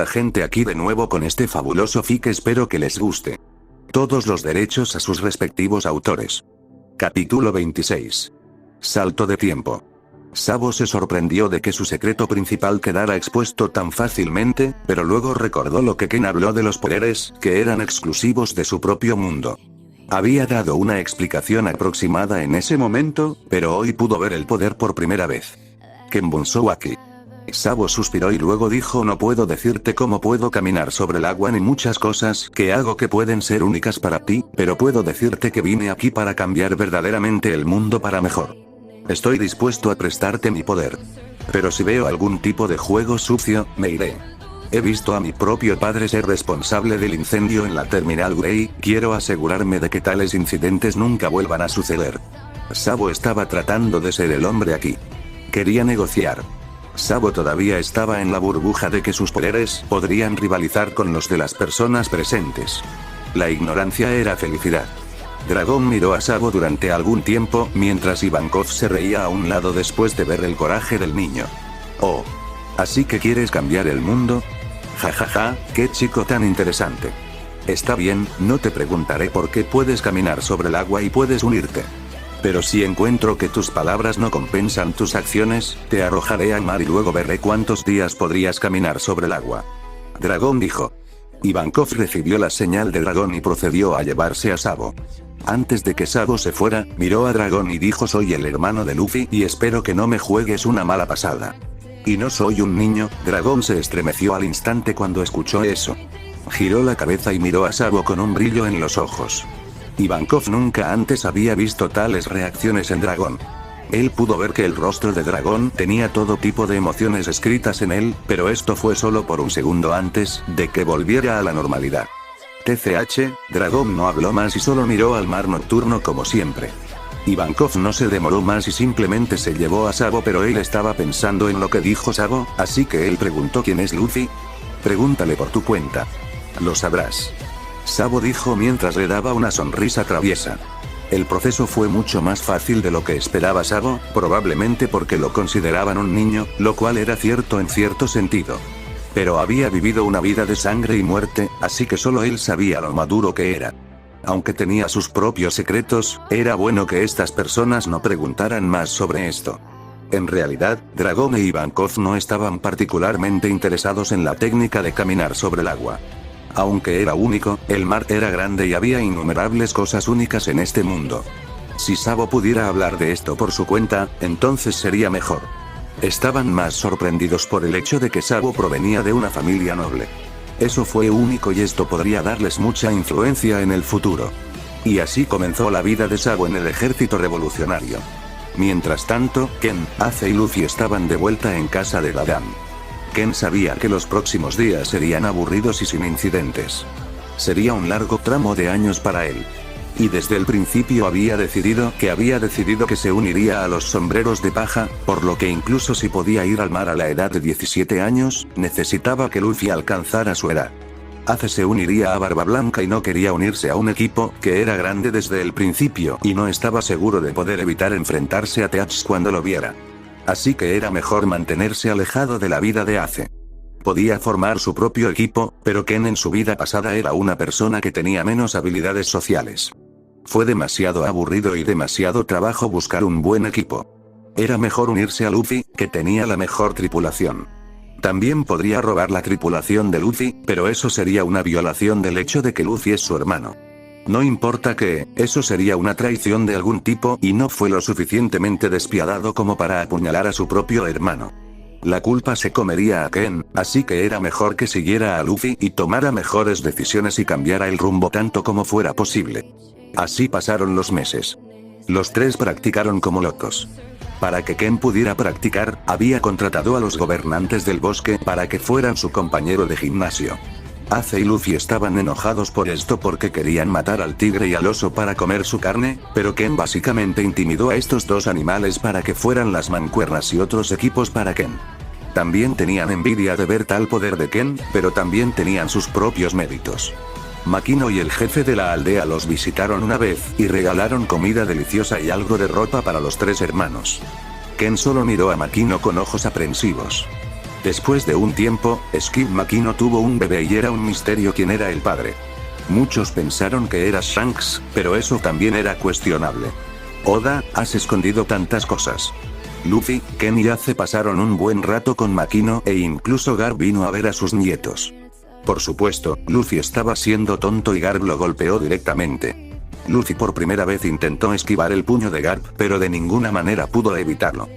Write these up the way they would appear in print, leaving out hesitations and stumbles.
la gente aquí de nuevo con este fabuloso fic, espero que les guste. Todos los derechos a sus respectivos autores. Capítulo 26. Salto de tiempo. Sabo se sorprendió de que su secreto principal quedara expuesto tan fácilmente, pero luego recordó lo que Ken habló de los poderes, que eran exclusivos de su propio mundo. Había dado una explicación aproximada en ese momento, pero hoy pudo ver el poder por primera vez. Ken Bunsouaki. Sabo suspiró y luego dijo: no puedo decirte cómo puedo caminar sobre el agua ni muchas cosas que hago que pueden ser únicas para ti, pero puedo decirte que vine aquí para cambiar verdaderamente el mundo para mejor. Estoy dispuesto a prestarte mi poder. Pero si veo algún tipo de juego sucio, me iré. He visto a mi propio padre ser responsable del incendio en la Terminal Grey, quiero asegurarme de que tales incidentes nunca vuelvan a suceder. Sabo estaba tratando de ser el hombre aquí. Quería negociar. Sabo todavía estaba en la burbuja de que sus poderes podrían rivalizar con los de las personas presentes. La ignorancia era felicidad. Dragón miró a Sabo durante algún tiempo, mientras Ivankov se reía a un lado después de ver el coraje del niño. Oh. ¿Así que quieres cambiar el mundo? Jajaja, qué chico tan interesante. Está bien, no te preguntaré por qué puedes caminar sobre el agua y puedes unirte. Pero si encuentro que tus palabras no compensan tus acciones, te arrojaré al mar y luego veré cuántos días podrías caminar sobre el agua. Dragón dijo. Ivankov recibió la señal de Dragón y procedió a llevarse a Sabo. Antes de que Sabo se fuera, miró a Dragón y dijo: soy el hermano de Luffy y espero que no me juegues una mala pasada. Y no soy un niño. Dragón se estremeció al instante cuando escuchó eso. Giró la cabeza y miró a Sabo con un brillo en los ojos. Ivankov nunca antes había visto tales reacciones en Dragón. Él pudo ver que el rostro de Dragón tenía todo tipo de emociones escritas en él, pero esto fue solo por un segundo antes de que volviera a la normalidad. TCH, Dragón no habló más y solo miró al mar nocturno como siempre. Ivankov no se demoró más y simplemente se llevó a Sabo, pero él estaba pensando en lo que dijo Sabo, así que él preguntó: ¿quién es Luffy? Pregúntale por tu cuenta. Lo sabrás. Sabo dijo mientras le daba una sonrisa traviesa. El proceso fue mucho más fácil de lo que esperaba Sabo, probablemente porque lo consideraban un niño, lo cual era cierto en cierto sentido. Pero había vivido una vida de sangre y muerte, así que solo él sabía lo maduro que era. Aunque tenía sus propios secretos, era bueno que estas personas no preguntaran más sobre esto. En realidad, Dragón e Ivankov no estaban particularmente interesados en la técnica de caminar sobre el agua. Aunque era único, el mar era grande y había innumerables cosas únicas en este mundo. Si Sabo pudiera hablar de esto por su cuenta, entonces sería mejor. Estaban más sorprendidos por el hecho de que Sabo provenía de una familia noble. Eso fue único y esto podría darles mucha influencia en el futuro. Y así comenzó la vida de Sabo en el ejército revolucionario. Mientras tanto, Ken, Ace y Luffy estaban de vuelta en casa de Dadam. Ken sabía que los próximos días serían aburridos y sin incidentes. Sería un largo tramo de años para él. Y desde el principio había decidido que se uniría a los sombreros de paja, por lo que incluso si podía ir al mar a la edad de 17 años, necesitaba que Luffy alcanzara su edad. Ace se uniría a Barba Blanca y no quería unirse a un equipo que era grande desde el principio y no estaba seguro de poder evitar enfrentarse a Teach cuando lo viera. Así que era mejor mantenerse alejado de la vida de Ace. Podía formar su propio equipo, pero Ken en su vida pasada era una persona que tenía menos habilidades sociales. Fue demasiado aburrido y demasiado trabajo buscar un buen equipo. Era mejor unirse a Luffy, que tenía la mejor tripulación. También podría robar la tripulación de Luffy, pero eso sería una violación del hecho de que Luffy es su hermano. No importa que, eso sería una traición de algún tipo y no fue lo suficientemente despiadado como para apuñalar a su propio hermano. La culpa se comería a Ken, así que era mejor que siguiera a Luffy y tomara mejores decisiones y cambiara el rumbo tanto como fuera posible. Así pasaron los meses. Los tres practicaron como locos. Para que Ken pudiera practicar, había contratado a los gobernantes del bosque para que fueran su compañero de gimnasio. Ace y Luffy estaban enojados por esto porque querían matar al tigre y al oso para comer su carne, pero Ken básicamente intimidó a estos dos animales para que fueran las mancuernas y otros equipos para Ken. También tenían envidia de ver tal poder de Ken, pero también tenían sus propios méritos. Makino y el jefe de la aldea los visitaron una vez, y regalaron comida deliciosa y algo de ropa para los tres hermanos. Ken solo miró a Makino con ojos aprensivos. Después de un tiempo, Skip Makino tuvo un bebé y era un misterio quién era el padre. Muchos pensaron que era Shanks, pero eso también era cuestionable. Oda, has escondido tantas cosas. Luffy, Ken y Ace pasaron un buen rato con Makino e incluso Garp vino a ver a sus nietos. Por supuesto, Luffy estaba siendo tonto y Garp lo golpeó directamente. Luffy por primera vez intentó esquivar el puño de Garp, pero de ninguna manera pudo evitarlo.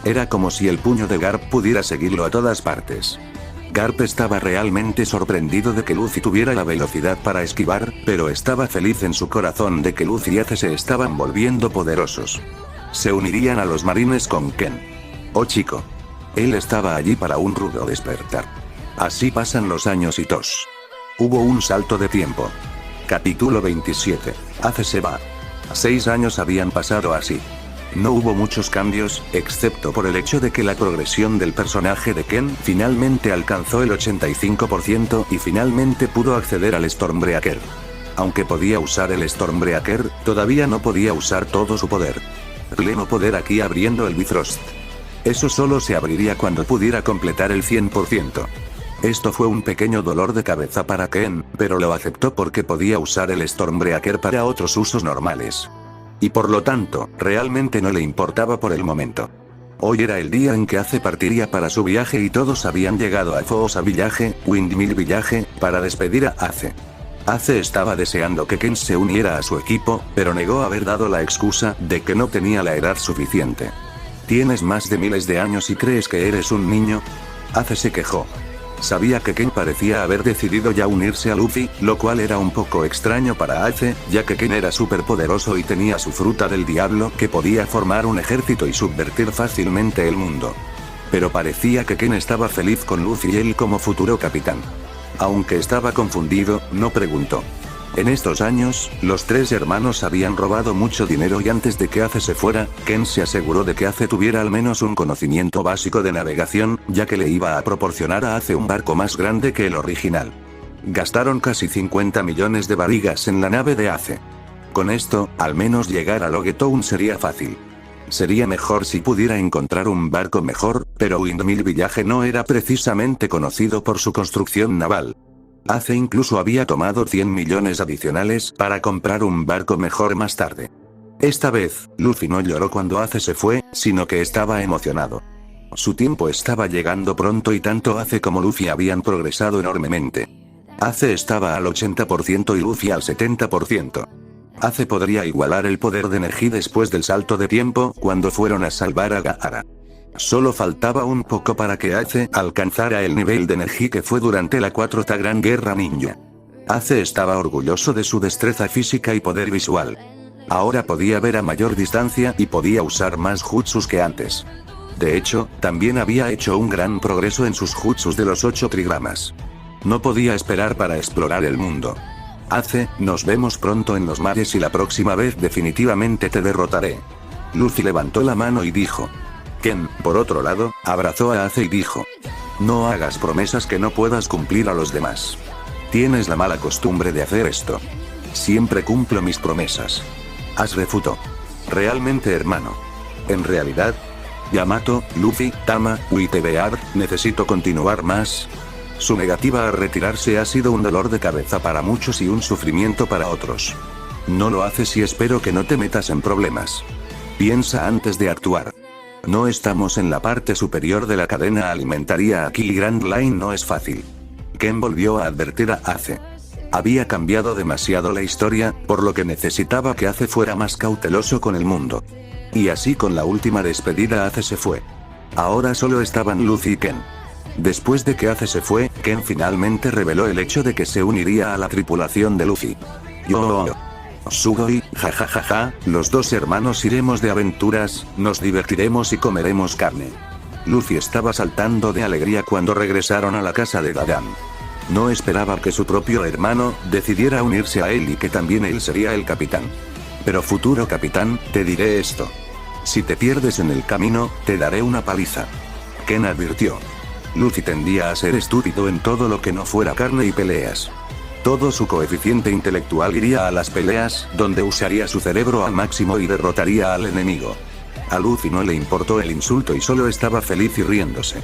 Era como si el puño de Garp pudiera seguirlo a todas partes. Garp estaba realmente sorprendido de que Luffy tuviera la velocidad para esquivar, pero estaba feliz en su corazón de que Luffy y Ace se estaban volviendo poderosos. Se unirían a los marines con Ken. Oh chico. Él estaba allí para un rudo despertar. Así pasan los años y tos. Hubo un salto de tiempo. Capítulo 27. Ace se va. 6 años habían pasado así. No hubo muchos cambios, excepto por el hecho de que la progresión del personaje de Ken finalmente alcanzó el 85% y finalmente pudo acceder al Stormbreaker. Aunque podía usar el Stormbreaker, todavía no podía usar todo su poder. Pleno poder aquí abriendo el Bifrost. Eso solo se abriría cuando pudiera completar el 100%. Esto fue un pequeño dolor de cabeza para Ken, pero lo aceptó porque podía usar el Stormbreaker para otros usos normales. Y por lo tanto, realmente no le importaba por el momento. Hoy era el día en que Ace partiría para su viaje y todos habían llegado a Foosa Village, Windmill Village, para despedir a Ace. Ace estaba deseando que Ken se uniera a su equipo, pero negó haber dado la excusa de que no tenía la edad suficiente. ¿Tienes más de miles de años y crees que eres un niño? Ace se quejó. Sabía que Ken parecía haber decidido ya unirse a Luffy, lo cual era un poco extraño para Ace, ya que Ken era súper poderoso y tenía su fruta del diablo que podía formar un ejército y subvertir fácilmente el mundo. Pero parecía que Ken estaba feliz con Luffy y él como futuro capitán. Aunque estaba confundido, no preguntó. En estos años, los 3 hermanos habían robado mucho dinero y antes de que Ace se fuera, Ken se aseguró de que Ace tuviera al menos un conocimiento básico de navegación, ya que le iba a proporcionar a Ace un barco más grande que el original. Gastaron casi 50 millones de barigas en la nave de Ace. Con esto, al menos llegar a Logetown sería fácil. Sería mejor si pudiera encontrar un barco mejor, pero Windmill Village no era precisamente conocido por su construcción naval. Ace incluso había tomado 100 millones adicionales para comprar un barco mejor más tarde. Esta vez, Luffy no lloró cuando Ace se fue, sino que estaba emocionado. Su tiempo estaba llegando pronto y tanto Ace como Luffy habían progresado enormemente. Ace estaba al 80% y Luffy al 70%. Ace podría igualar el poder de Neji después del salto de tiempo cuando fueron a salvar a Gaara. Solo faltaba un poco para que Ace alcanzara el nivel de Neji que fue durante la 4ª Gran Guerra Ninja. Ace estaba orgulloso de su destreza física y poder visual. Ahora podía ver a mayor distancia y podía usar más jutsus que antes. De hecho, también había hecho un gran progreso en sus jutsus de los 8 trigramas. No podía esperar para explorar el mundo. Ace, nos vemos pronto en los mares y la próxima vez definitivamente te derrotaré. Luffy levantó la mano y dijo. Ken, por otro lado, abrazó a Ace y dijo. No hagas promesas que no puedas cumplir a los demás. Tienes la mala costumbre de hacer esto. Siempre cumplo mis promesas. Ace refutó. Realmente hermano. En realidad. Yamato, Luffy, Tama, Witebear, necesito continuar más. Su negativa a retirarse ha sido un dolor de cabeza para muchos y un sufrimiento para otros. No lo haces y espero que no te metas en problemas. Piensa antes de actuar. No estamos en la parte superior de la cadena alimentaria aquí y Grand Line no es fácil. Ken volvió a advertir a Ace. Había cambiado demasiado la historia, por lo que necesitaba que Ace fuera más cauteloso con el mundo. Y así con la última despedida Ace se fue. Ahora solo estaban Luffy y Ken. Después de que Ace se fue, Ken finalmente reveló el hecho de que se uniría a la tripulación de Luffy. Yo. Sugoi, jajajaja, los 2 hermanos iremos de aventuras, nos divertiremos y comeremos carne. Luffy estaba saltando de alegría cuando regresaron a la casa de Dadan. No esperaba que su propio hermano decidiera unirse a él y que también él sería el capitán. Pero futuro capitán, te diré esto. Si te pierdes en el camino, te daré una paliza. Ken advirtió. Luffy tendía a ser estúpido en todo lo que no fuera carne y peleas. Todo su coeficiente intelectual iría a las peleas, donde usaría su cerebro al máximo y derrotaría al enemigo. A Luffy no le importó el insulto y solo estaba feliz y riéndose.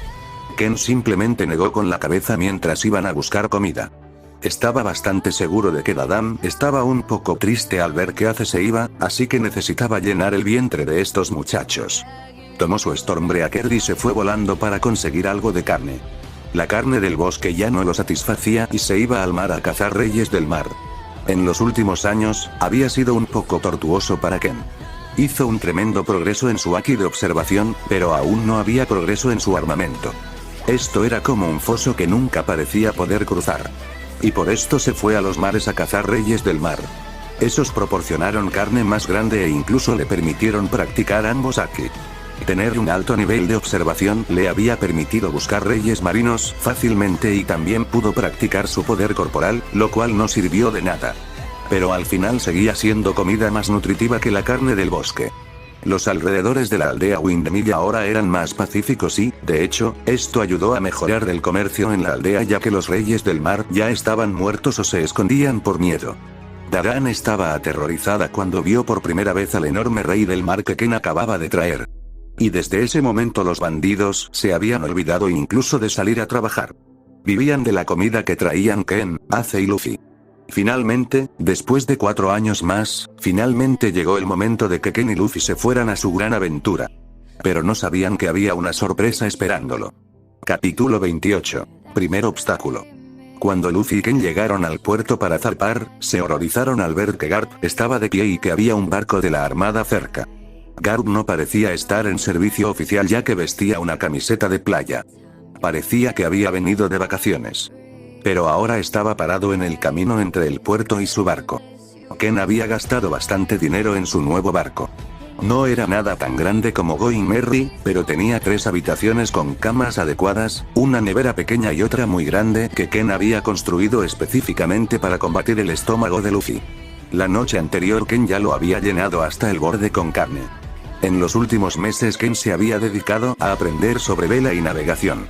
Ken simplemente negó con la cabeza mientras iban a buscar comida. Estaba bastante seguro de que Dadam estaba un poco triste al ver que Ace se iba, así que necesitaba llenar el vientre de estos muchachos. Tomó su Stormbreaker y se fue volando para conseguir algo de carne. La carne del bosque ya no lo satisfacía y se iba al mar a cazar reyes del mar. En los últimos años, había sido un poco tortuoso para Ken. Hizo un tremendo progreso en su Haki de observación, pero aún no había progreso en su armamento. Esto era como un foso que nunca parecía poder cruzar. Y por esto se fue a los mares a cazar reyes del mar. Esos proporcionaron carne más grande e incluso le permitieron practicar ambos Haki. Tener un alto nivel de observación le había permitido buscar reyes marinos fácilmente y también pudo practicar su poder corporal, lo cual no sirvió de nada. Pero al final seguía siendo comida más nutritiva que la carne del bosque. Los alrededores de la aldea Windmill ahora eran más pacíficos y, de hecho, esto ayudó a mejorar el comercio en la aldea ya que los reyes del mar ya estaban muertos o se escondían por miedo. Daran estaba aterrorizada cuando vio por primera vez al enorme rey del mar que Ken acababa de traer. Y desde ese momento los bandidos se habían olvidado incluso de salir a trabajar. Vivían de la comida que traían Ken, Ace y Luffy. Finalmente, después de 4 años más, finalmente llegó el momento de que Ken y Luffy se fueran a su gran aventura. Pero no sabían que había una sorpresa esperándolo. Capítulo 28. Primer obstáculo. Cuando Luffy y Ken llegaron al puerto para zarpar, se horrorizaron al ver que Garp estaba de pie y que había un barco de la armada cerca. Garp no parecía estar en servicio oficial ya que vestía una camiseta de playa. Parecía que había venido de vacaciones. Pero ahora estaba parado en el camino entre el puerto y su barco. Ken había gastado bastante dinero en su nuevo barco. No era nada tan grande como Going Merry, pero tenía 3 habitaciones con camas adecuadas, una nevera pequeña y otra muy grande que Ken había construido específicamente para combatir el estómago de Luffy. La noche anterior Ken ya lo había llenado hasta el borde con carne. En los últimos meses Ken se había dedicado a aprender sobre vela y navegación.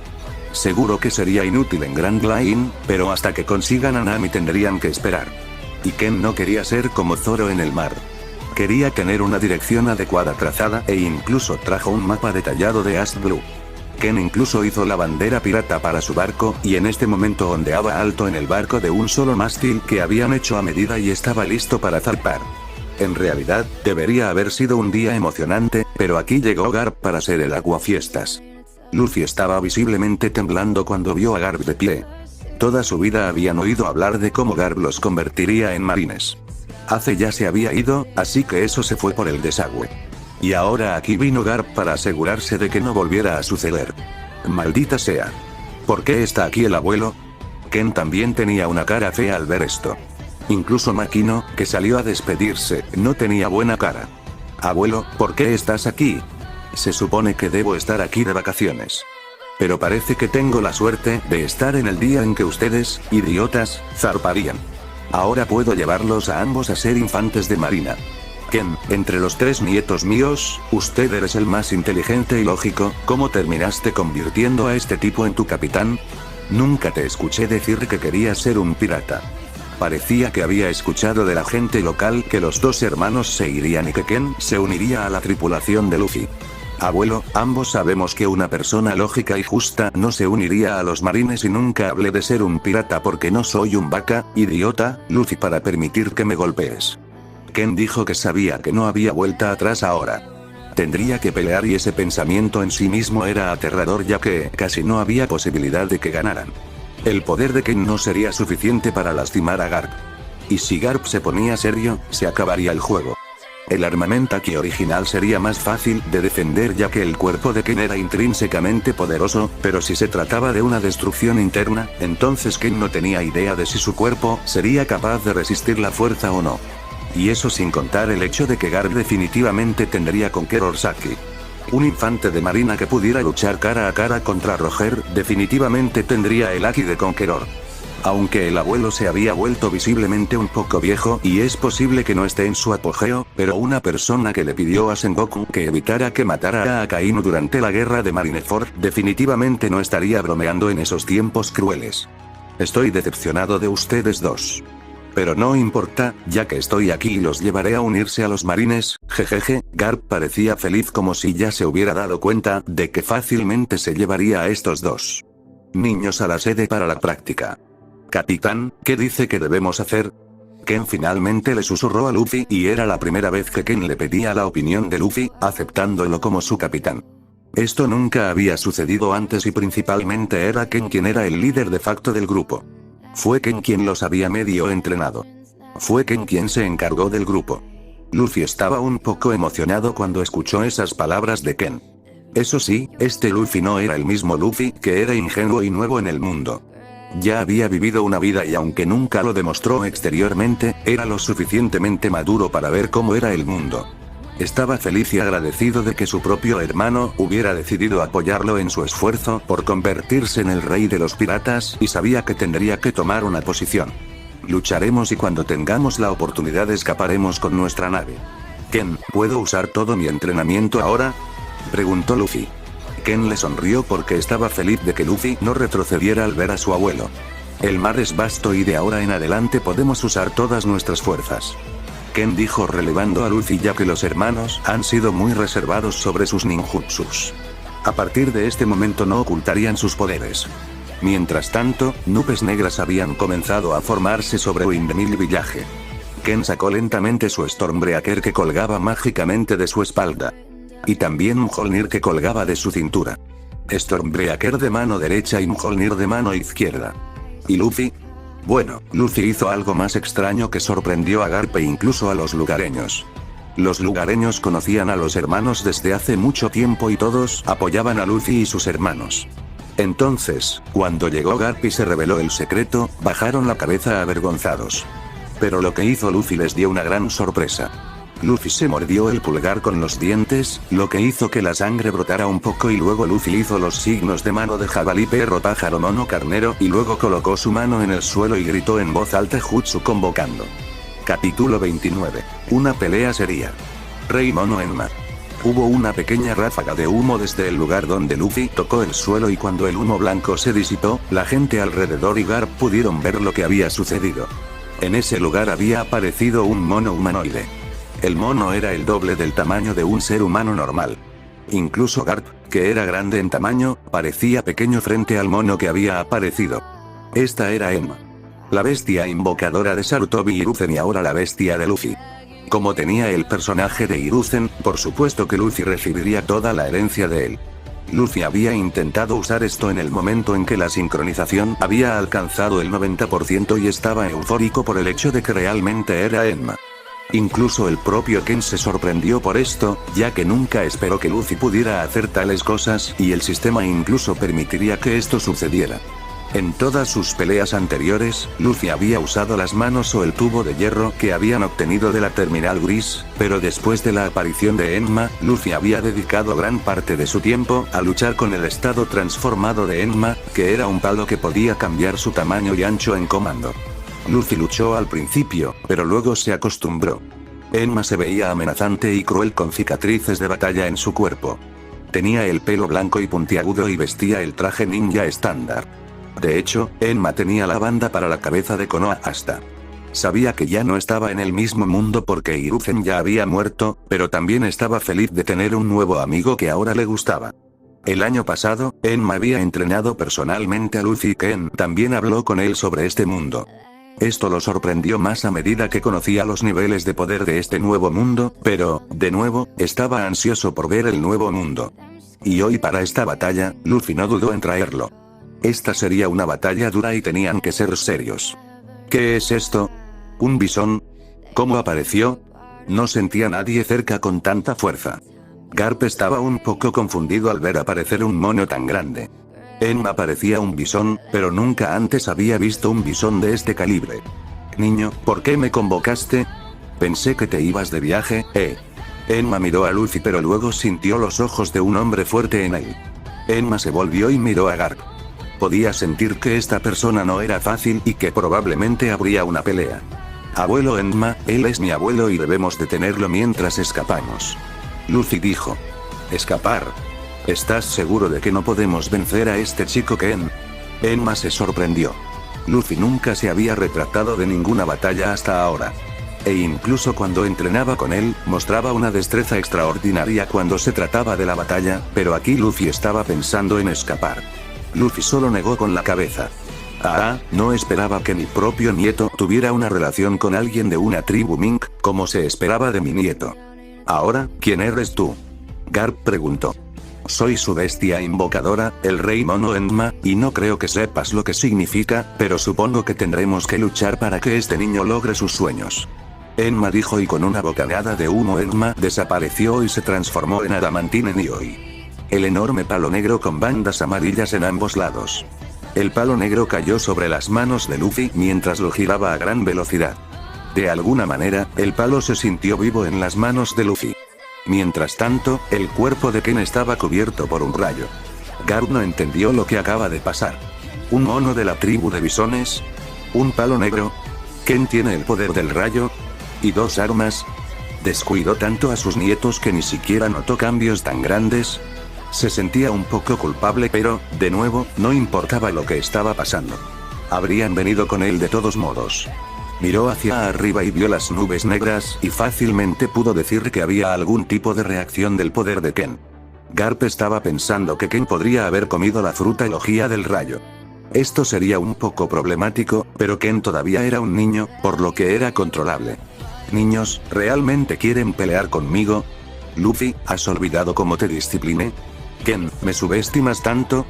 Seguro que sería inútil en Grand Line, pero hasta que consigan a Nami tendrían que esperar. Y Ken no quería ser como Zoro en el mar. Quería tener una dirección adecuada trazada e incluso trajo un mapa detallado de Ash Blue. Ken incluso hizo la bandera pirata para su barco y en este momento ondeaba alto en el barco de un solo mástil que habían hecho a medida y estaba listo para zarpar. En realidad, debería haber sido un día emocionante, pero aquí llegó Garp para ser el aguafiestas. Luffy estaba visiblemente temblando cuando vio a Garp de pie. Toda su vida habían oído hablar de cómo Garp los convertiría en marines. Ace ya se había ido, así que eso se fue por el desagüe. Y ahora aquí vino Garp para asegurarse de que no volviera a suceder. Maldita sea. ¿Por qué está aquí el abuelo? Ken también tenía una cara fea al ver esto. Incluso Makino, que salió a despedirse, no tenía buena cara. Abuelo, ¿por qué estás aquí? Se supone que debo estar aquí de vacaciones. Pero parece que tengo la suerte de estar en el día en que ustedes, idiotas, zarparían. Ahora puedo llevarlos a ambos a ser infantes de marina. Ken, entre los 3 nietos míos, usted eres el más inteligente y lógico. ¿Cómo terminaste convirtiendo a este tipo en tu capitán? Nunca te escuché decir que querías ser un pirata. Parecía que había escuchado de la gente local que los 2 hermanos se irían y que Ken se uniría a la tripulación de Luffy. Abuelo, ambos sabemos que una persona lógica y justa no se uniría a los marines y nunca hablé de ser un pirata porque no soy un vaca, idiota, Luffy, para permitir que me golpees. Ken dijo que sabía que no había vuelta atrás ahora. Tendría que pelear y ese pensamiento en sí mismo era aterrador ya que casi no había posibilidad de que ganaran. El poder de Ken no sería suficiente para lastimar a Garp. Y si Garp se ponía serio, se acabaría el juego. El armamento Haki original sería más fácil de defender ya que el cuerpo de Ken era intrínsecamente poderoso, pero si se trataba de una destrucción interna, entonces Ken no tenía idea de si su cuerpo sería capaz de resistir la fuerza o no. Y eso sin contar el hecho de que Garp definitivamente tendría Conqueror Haki. Un infante de marina que pudiera luchar cara a cara contra Roger definitivamente tendría el Haki de Conqueror. Aunque el abuelo se había vuelto visiblemente un poco viejo y es posible que no esté en su apogeo, pero una persona que le pidió a Sengoku que evitara que matara a Akainu durante la guerra de Marineford definitivamente no estaría bromeando en esos tiempos crueles. Estoy decepcionado de ustedes dos. Pero no importa, ya que estoy aquí y los llevaré a unirse a los marines, jejeje. Garp parecía feliz como si ya se hubiera dado cuenta de que fácilmente se llevaría a estos dos niños a la sede para la práctica. Capitán, ¿qué dice que debemos hacer? Ken finalmente le susurró a Luffy y era la primera vez que Ken le pedía la opinión de Luffy, aceptándolo como su capitán. Esto nunca había sucedido antes y principalmente era Ken quien era el líder de facto del grupo. Fue Ken quien los había medio entrenado. Fue Ken quien se encargó del grupo. Luffy estaba un poco emocionado cuando escuchó esas palabras de Ken. Eso sí, este Luffy no era el mismo Luffy que era ingenuo y nuevo en el mundo. Ya había vivido una vida y aunque nunca lo demostró exteriormente, era lo suficientemente maduro para ver cómo era el mundo. Estaba feliz y agradecido de que su propio hermano hubiera decidido apoyarlo en su esfuerzo por convertirse en el rey de los piratas y sabía que tendría que tomar una posición. Lucharemos y cuando tengamos la oportunidad escaparemos con nuestra nave. Ken, ¿puedo usar todo mi entrenamiento ahora? Preguntó Luffy. Ken le sonrió porque estaba feliz de que Luffy no retrocediera al ver a su abuelo. El mar es vasto y de ahora en adelante podemos usar todas nuestras fuerzas. Ken dijo relevando a Luffy ya que los hermanos han sido muy reservados sobre sus ninjutsus. A partir de este momento no ocultarían sus poderes. Mientras tanto, nubes negras habían comenzado a formarse sobre Windmill Village. Ken sacó lentamente su Stormbreaker que colgaba mágicamente de su espalda. Y también Mjolnir que colgaba de su cintura. Stormbreaker de mano derecha y Mjolnir de mano izquierda. ¿Y Luffy? Bueno, Luffy hizo algo más extraño que sorprendió a Garp e incluso a los lugareños. Los lugareños conocían a los hermanos desde hace mucho tiempo y todos apoyaban a Luffy y sus hermanos. Entonces, cuando llegó Garp y se reveló el secreto, bajaron la cabeza avergonzados. Pero lo que hizo Luffy les dio una gran sorpresa. Luffy se mordió el pulgar con los dientes, lo que hizo que la sangre brotara un poco y luego Luffy hizo los signos de mano de jabalí, perro, pájaro, mono, carnero y luego colocó su mano en el suelo y gritó en voz alta jutsu convocando. Capítulo 29. Una pelea sería. Rey Mono Enma. Hubo una pequeña ráfaga de humo desde el lugar donde Luffy tocó el suelo y cuando el humo blanco se disipó, la gente alrededor y Garp pudieron ver lo que había sucedido. En ese lugar había aparecido un mono humanoide. El mono era el doble del tamaño de un ser humano normal. Incluso Garp, que era grande en tamaño, parecía pequeño frente al mono que había aparecido. Esta era Enma, la bestia invocadora de Sarutobi Hiruzen y ahora la bestia de Luffy. Como tenía el personaje de Hiruzen, por supuesto que Luffy recibiría toda la herencia de él. Luffy había intentado usar esto en el momento en que la sincronización había alcanzado el 90% y estaba eufórico por el hecho de que realmente era Enma. Incluso el propio Ken se sorprendió por esto, ya que nunca esperó que Luffy pudiera hacer tales cosas y el sistema incluso permitiría que esto sucediera. En todas sus peleas anteriores, Luffy había usado las manos o el tubo de hierro que habían obtenido de la terminal gris, pero después de la aparición de Enma, Luffy había dedicado gran parte de su tiempo a luchar con el estado transformado de Enma, que era un palo que podía cambiar su tamaño y ancho en comando. Luffy luchó al principio, pero luego se acostumbró. Enma se veía amenazante y cruel con cicatrices de batalla en su cuerpo. Tenía el pelo blanco y puntiagudo y vestía el traje ninja estándar. De hecho, Enma tenía la banda para la cabeza de Konoha hasta. Sabía que ya no estaba en el mismo mundo porque Hiruzen ya había muerto, pero también estaba feliz de tener un nuevo amigo que ahora le gustaba. El año pasado, Enma había entrenado personalmente a Luffy y Ken también habló con él sobre este mundo. Esto lo sorprendió más a medida que conocía los niveles de poder de este nuevo mundo, pero, de nuevo, estaba ansioso por ver el nuevo mundo. Y hoy para esta batalla, Luffy no dudó en traerlo. Esta sería una batalla dura y tenían que ser serios. ¿Qué es esto? ¿Un bisón? ¿Cómo apareció? No sentía a nadie cerca con tanta fuerza. Garp estaba un poco confundido al ver aparecer un mono tan grande. Enma parecía un bisón, pero nunca antes había visto un bisón de este calibre. Niño, ¿por qué me convocaste? Pensé que te ibas de viaje, Enma miró a Luffy pero luego sintió los ojos de un hombre fuerte en él. Enma se volvió y miró a Garp. Podía sentir que esta persona no era fácil y que probablemente habría una pelea. Abuelo Enma, él es mi abuelo y debemos detenerlo mientras escapamos. Luffy dijo. ¿Escapar? ¿Estás seguro de que no podemos vencer a este chico Ken? Enma se sorprendió. Luffy nunca se había retratado de ninguna batalla hasta ahora. E incluso cuando entrenaba con él, mostraba una destreza extraordinaria cuando se trataba de la batalla, pero aquí Luffy estaba pensando en escapar. Luffy solo negó con la cabeza. No esperaba que mi propio nieto tuviera una relación con alguien de una tribu Mink, como se esperaba de mi nieto. Ahora, ¿quién eres tú? Garp preguntó. Soy su bestia invocadora, el rey mono Enma, y no creo que sepas lo que significa, pero supongo que tendremos que luchar para que este niño logre sus sueños. Enma dijo y con una bocanada de humo Enma desapareció y se transformó en Adamantine Nioi. El enorme palo negro con bandas amarillas en ambos lados. El palo negro cayó sobre las manos de Luffy mientras lo giraba a gran velocidad. De alguna manera, el palo se sintió vivo en las manos de Luffy. Mientras tanto, el cuerpo de Ken estaba cubierto por un rayo. Garp no entendió lo que acaba de pasar. ¿Un mono de la tribu de bisones? ¿Un palo negro? ¿Ken tiene el poder del rayo? ¿Y dos armas? ¿Descuidó tanto a sus nietos que ni siquiera notó cambios tan grandes? Se sentía un poco culpable pero, de nuevo, no importaba lo que estaba pasando. Habrían venido con él de todos modos. Miró hacia arriba y vio las nubes negras y fácilmente pudo decir que había algún tipo de reacción del poder de Ken. Garp estaba pensando que Ken podría haber comido la fruta elogia del rayo. Esto sería un poco problemático, pero Ken todavía era un niño, por lo que era controlable. Niños, ¿realmente quieren pelear conmigo? Luffy, ¿has olvidado cómo te discipliné? Ken, ¿me subestimas tanto?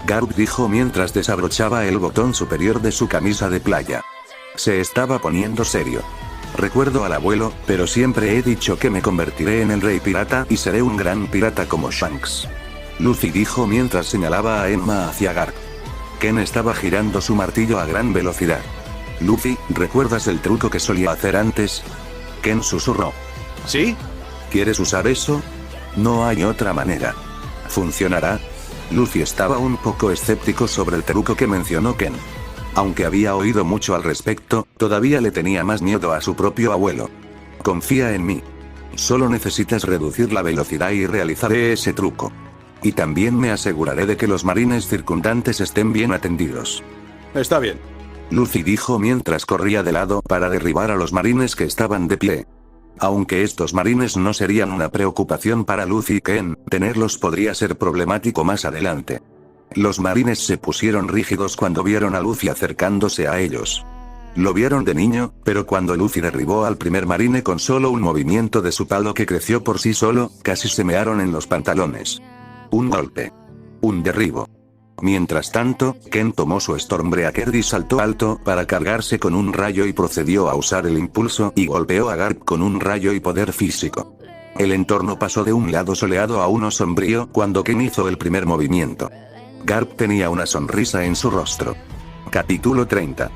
Garp dijo mientras desabrochaba el botón superior de su camisa de playa. Se estaba poniendo serio. Recuerdo al abuelo, pero siempre he dicho que me convertiré en el rey pirata y seré un gran pirata como Shanks. Luffy dijo mientras señalaba a Enma hacia Garp. Ken estaba girando su martillo a gran velocidad. Luffy, ¿recuerdas el truco que solía hacer antes? Ken susurró. ¿Sí? ¿Quieres usar eso? No hay otra manera. ¿Funcionará? Luffy estaba un poco escéptico sobre el truco que mencionó Ken. Aunque había oído mucho al respecto, todavía le tenía más miedo a su propio abuelo. Confía en mí. Solo necesitas reducir la velocidad y realizaré ese truco. Y también me aseguraré de que los marines circundantes estén bien atendidos. Está bien. Luffy dijo mientras corría de lado para derribar a los marines que estaban de pie. Aunque estos marines no serían una preocupación para Luffy y Ken, tenerlos podría ser problemático más adelante. Los marines se pusieron rígidos cuando vieron a Luffy acercándose a ellos. Lo vieron de niño, pero cuando Luffy derribó al primer marine con solo un movimiento de su palo que creció por sí solo, casi se mearon en los pantalones. Un golpe. Un derribo. Mientras tanto, Ken tomó su Stormbreaker y saltó alto para cargarse con un rayo y procedió a usar el impulso y golpeó a Garp con un rayo y poder físico. El entorno pasó de un lado soleado a uno sombrío cuando Ken hizo el primer movimiento. Garp tenía una sonrisa en su rostro. Capítulo 30.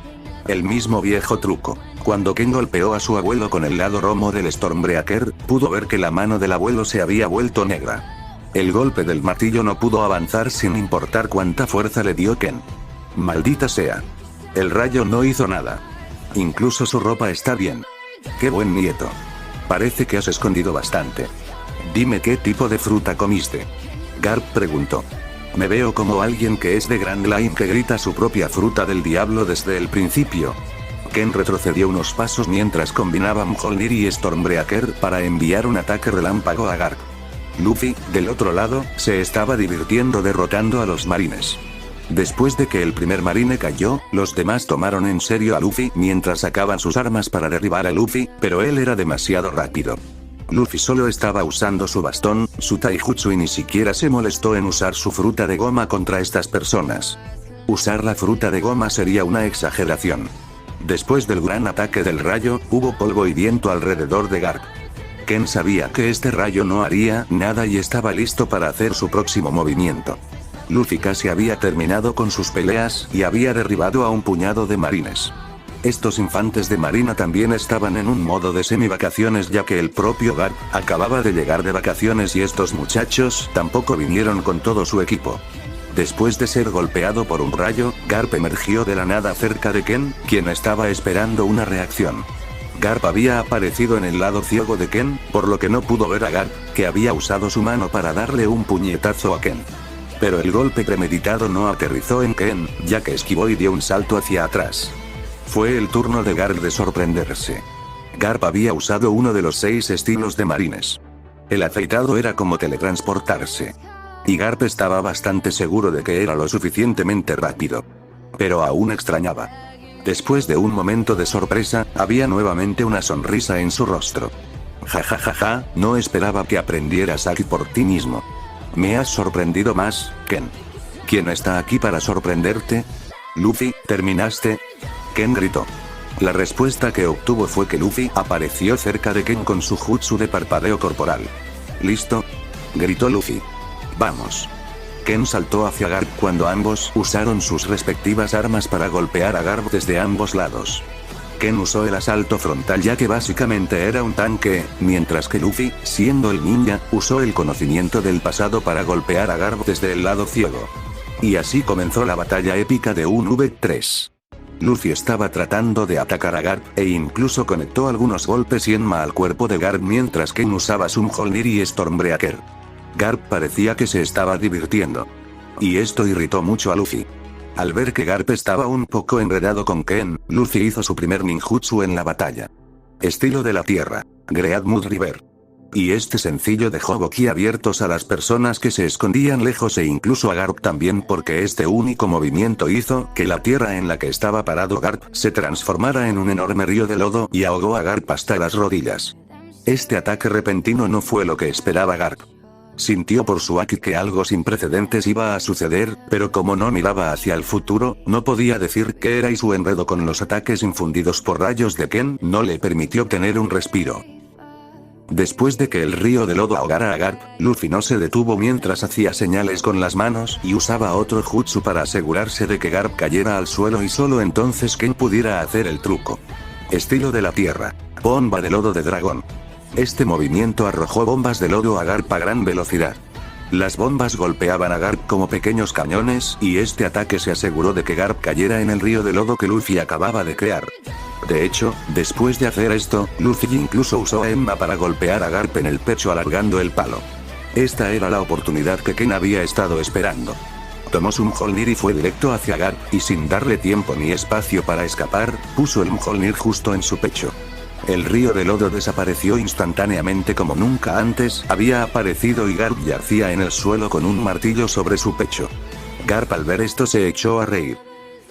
El mismo viejo truco. Cuando Ken golpeó a su abuelo con el lado romo del Stormbreaker, pudo ver que la mano del abuelo se había vuelto negra. El golpe del martillo no pudo avanzar sin importar cuánta fuerza le dio Ken. Maldita sea. El rayo no hizo nada. Incluso su ropa está bien. ¡Qué buen nieto! Parece que has escondido bastante. Dime qué tipo de fruta comiste. Garp preguntó. Me veo como alguien que es de Grand Line que grita su propia fruta del diablo desde el principio. Ken retrocedió unos pasos mientras combinaba Mjolnir y Stormbreaker para enviar un ataque relámpago a Garp. Luffy, del otro lado, se estaba divirtiendo derrotando a los marines. Después de que el primer marine cayó, los demás tomaron en serio a Luffy mientras sacaban sus armas para derribar a Luffy, pero él era demasiado rápido. Luffy solo estaba usando su bastón, su taijutsu y ni siquiera se molestó en usar su fruta de goma contra estas personas. Usar la fruta de goma sería una exageración. Después del gran ataque del rayo, hubo polvo y viento alrededor de Garp. Ken sabía que este rayo no haría nada y estaba listo para hacer su próximo movimiento. Luffy casi había terminado con sus peleas y había derribado a un puñado de marines. Estos infantes de marina también estaban en un modo de semi-vacaciones ya que el propio Garp acababa de llegar de vacaciones y estos muchachos tampoco vinieron con todo su equipo. Después de ser golpeado por un rayo, Garp emergió de la nada cerca de Ken, quien estaba esperando una reacción. Garp había aparecido en el lado ciego de Ken, por lo que no pudo ver a Garp, que había usado su mano para darle un puñetazo a Ken. Pero el golpe premeditado no aterrizó en Ken, ya que esquivó y dio un salto hacia atrás. Fue el turno de Garp de sorprenderse. Garp había usado uno de los 6 estilos de marines. El afeitado era como teletransportarse. Y Garp estaba bastante seguro de que era lo suficientemente rápido. Pero aún extrañaba. Después de un momento de sorpresa, había nuevamente una sonrisa en su rostro. Ja, no esperaba que aprendieras aquí por ti mismo. Me has sorprendido más, Ken. ¿Quién está aquí para sorprenderte? Luffy, ¿terminaste? Ken gritó. La respuesta que obtuvo fue que Luffy apareció cerca de Ken con su jutsu de parpadeo corporal. ¿Listo? Gritó Luffy. Vamos. Ken saltó hacia Garp cuando ambos usaron sus respectivas armas para golpear a Garp desde ambos lados. Ken usó el asalto frontal ya que básicamente era un tanque, mientras que Luffy, siendo el ninja, usó el conocimiento del pasado para golpear a Garp desde el lado ciego. Y así comenzó la batalla épica de un V3. Luffy estaba tratando de atacar a Garp, e incluso conectó algunos golpes Yenma al cuerpo de Garp mientras Ken usaba su Mjolnir y Stormbreaker. Garp parecía que se estaba divirtiendo. Y esto irritó mucho a Luffy. Al ver que Garp estaba un poco enredado con Ken, Luffy hizo su primer ninjutsu en la batalla. Estilo de la tierra, Great Mud River. Y este sencillo dejó boquiabiertos a las personas que se escondían lejos e incluso a Garp también porque este único movimiento hizo que la tierra en la que estaba parado Garp se transformara en un enorme río de lodo y ahogó a Garp hasta las rodillas. Este ataque repentino no fue lo que esperaba Garp. Sintió por su haki que algo sin precedentes iba a suceder, pero como no miraba hacia el futuro, no podía decir qué era y su enredo con los ataques infundidos por rayos de Ken no le permitió tener un respiro. Después de que el río de lodo ahogara a Garp, Luffy no se detuvo mientras hacía señales con las manos y usaba otro jutsu para asegurarse de que Garp cayera al suelo y solo entonces Ken pudiera hacer el truco. Estilo de la tierra, bomba de lodo de dragón. Este movimiento arrojó bombas de lodo a Garp a gran velocidad. Las bombas golpeaban a Garp como pequeños cañones y este ataque se aseguró de que Garp cayera en el río de lodo que Luffy acababa de crear. De hecho, después de hacer esto, Luffy incluso usó a Emma para golpear a Garp en el pecho alargando el palo. Esta era la oportunidad que Ken había estado esperando. Tomó su Mjolnir y fue directo hacia Garp, y sin darle tiempo ni espacio para escapar, puso el Mjolnir justo en su pecho. El río de lodo desapareció instantáneamente como nunca antes había aparecido y Garp yacía en el suelo con un martillo sobre su pecho. Garp al ver esto se echó a reír.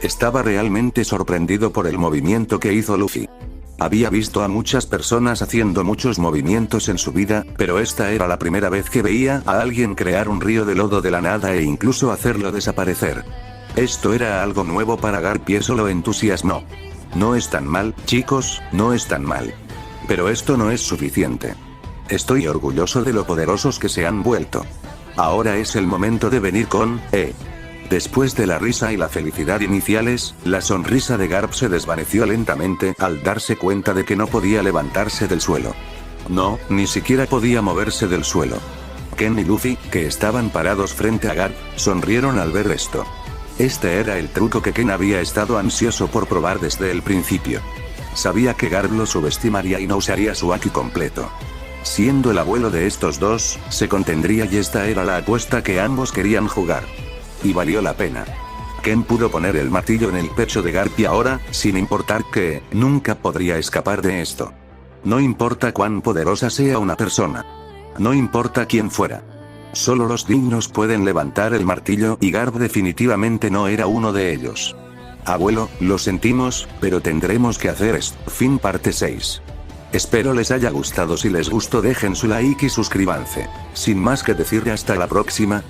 Estaba realmente sorprendido por el movimiento que hizo Luffy. Había visto a muchas personas haciendo muchos movimientos en su vida, pero esta era la primera vez que veía a alguien crear un río de lodo de la nada e incluso hacerlo desaparecer. Esto era algo nuevo para Garp y eso lo entusiasmó. No es tan mal, chicos, no es tan mal. Pero esto no es suficiente. Estoy orgulloso de lo poderosos que se han vuelto. Ahora es el momento de venir con, Después de la risa y la felicidad iniciales, la sonrisa de Garp se desvaneció lentamente al darse cuenta de que no podía levantarse del suelo. No, ni siquiera podía moverse del suelo. Ken y Luffy, que estaban parados frente a Garp, sonrieron al ver esto. Este era el truco que Ken había estado ansioso por probar desde el principio. Sabía que Garp lo subestimaría y no usaría su haki completo. Siendo el abuelo de estos dos, se contendría y esta era la apuesta que ambos querían jugar. Y valió la pena. Ken pudo poner el martillo en el pecho de Garp y ahora, sin importar que, nunca podría escapar de esto. No importa cuán poderosa sea una persona. No importa quién fuera. Solo los dignos pueden levantar el martillo y Garp definitivamente no era uno de ellos. Abuelo, lo sentimos, pero tendremos que hacer esto. Fin parte 6. Espero les haya gustado. Si les gustó dejen su like y suscríbanse. Sin más que decir, hasta la próxima.